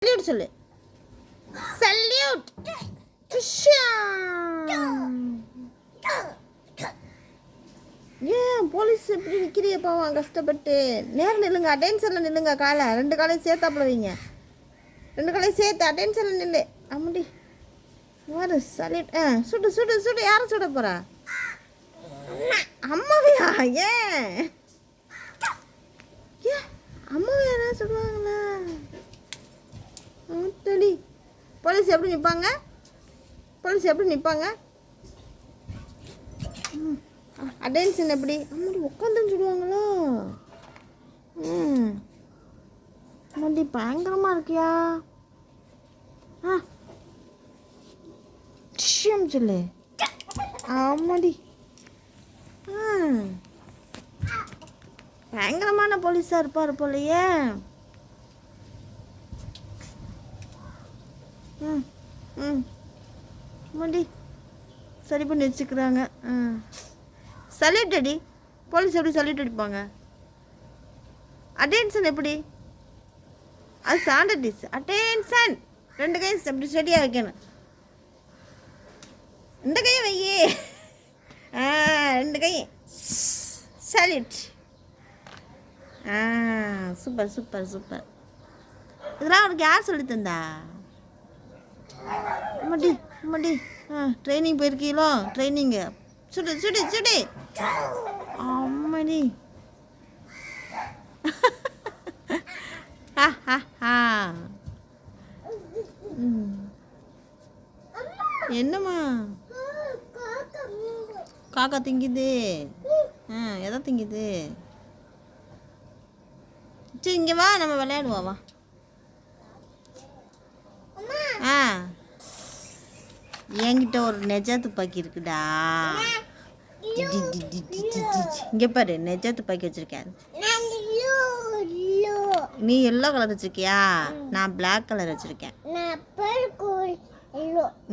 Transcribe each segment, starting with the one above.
Salute சொல்லு. Salute. ஏன் police எப்படி நிற்கிறிய பாவம் கஷ்டப்பட்டு. நேரம் நில்லுங்க, அட்டென்ஷனில் நில்லுங்க. காலை 2 காலையும் சேர்த்தாப்புல வைங்க. 2 காலையும் சேர்த்து அட்டென்ஷனில் நில்லு. அம்முடி வாரு சல்யூட். சுடு சுடு சுடு. யாரை சுட போகிறா? அம்மாவையா? ஏன் அம்மாவை யாராவது சுடுவாங்களா? தடி போலீஸ் எப்படி நிற்பாங்க? போலீஸ் எப்படி நிற்பாங்க? அட்டென்ஷன் எப்படி? அம்மாடி உட்காந்துன்னு சொல்லுவாங்களோ. அம்மாடி பயங்கரமாக இருக்கியா? விஷயம் சொல்லு. ஆமாடி பயங்கரமான போலீஸாக இருப்பார் போலையே. ஆமாடி சரி பண்ணி வச்சுக்கிறாங்க. சல்யூட் அடி. போலீஸ் எப்படி சல்யூட் அடிப்பாங்க? அட்டென்ஷன் எப்படி? அது ஸ்டாண்டர்ட் டிஷ். அட்டென்ஷன் 2 கையும் எப்படி ஸ்டடியாக வைக்கணும். இந்த கையை வையே. 2 கையும் சல்யூட். Super super super. இதெல்லாம் உனக்கு யார் சொல்லி தந்தா? அம்மாடி அம்மாடி ட்ரைனிங் போயிருக்கீங்களோ? ட்ரைனிங்கு சுடு சுடு சுடு. அம்மாடி என்னம்மா காக்கா திங்குது? எதை திங்குது? சரி இங்கே வா, நம்ம விளையாடுவா வா. என்கிட்ட ஒரு நெஜ துப்பாக்கி இருக்குடா. இங்கே பாரு, நெஜ துப்பாக்கி வச்சிருக்கேன். நீ எல்லோ கலர் வச்சிருக்கியா? நான் பிளாக் கலர் வச்சிருக்கேன்.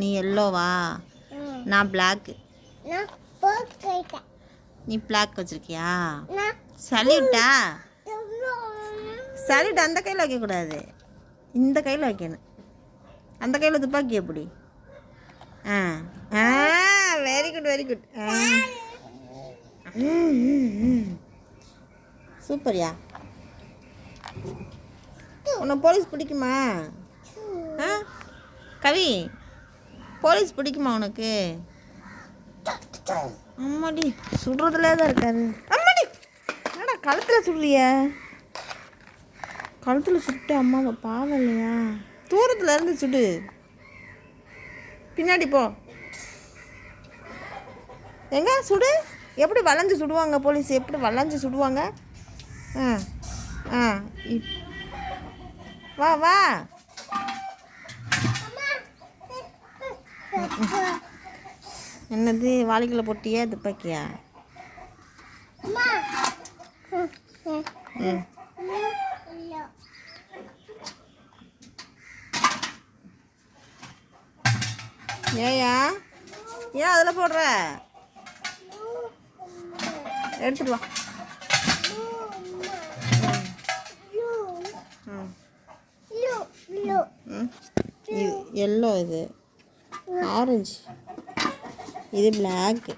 நீ எல்லோவா? நான் பிளாக். நீ பிளாக் வச்சிருக்கியா? சல்யூட்டா? சல்யூட் அந்த கையில் வைக்கக்கூடாது, இந்த கையில் வைக்கணும். அந்த கையில் துப்பாக்கி எப்படி? Very good very good. சூப்பர்யா. உனக்கு போலீஸ் பிடிக்குமா? கவி போலீஸ் பிடிக்குமா உனக்கு? அம்மாடி சுடுறதுலே தான் இருக்காரு. அம்மாடி என்னடா கழுத்தில் சுடுறிய? கழுத்தில் சுட்டு அம்மாவை பாவம் இல்லையா? தூரத்தில் இருந்து சுடு. பின்னாடி போ. எங்க சுடு. எப்படி வளைஞ்சு சுடுவாங்க போலீஸ்? எப்படி வளைஞ்சு சுடுவாங்க? வா வா. என்னது வாளிக்குள்ள போட்டியா துப்பாக்கியா? ஏயா ஏன் அதில் போடுற? எடுத்துட்டு வா. இது எல்லோ, இது ஆரஞ்சு, இது பிளாக்.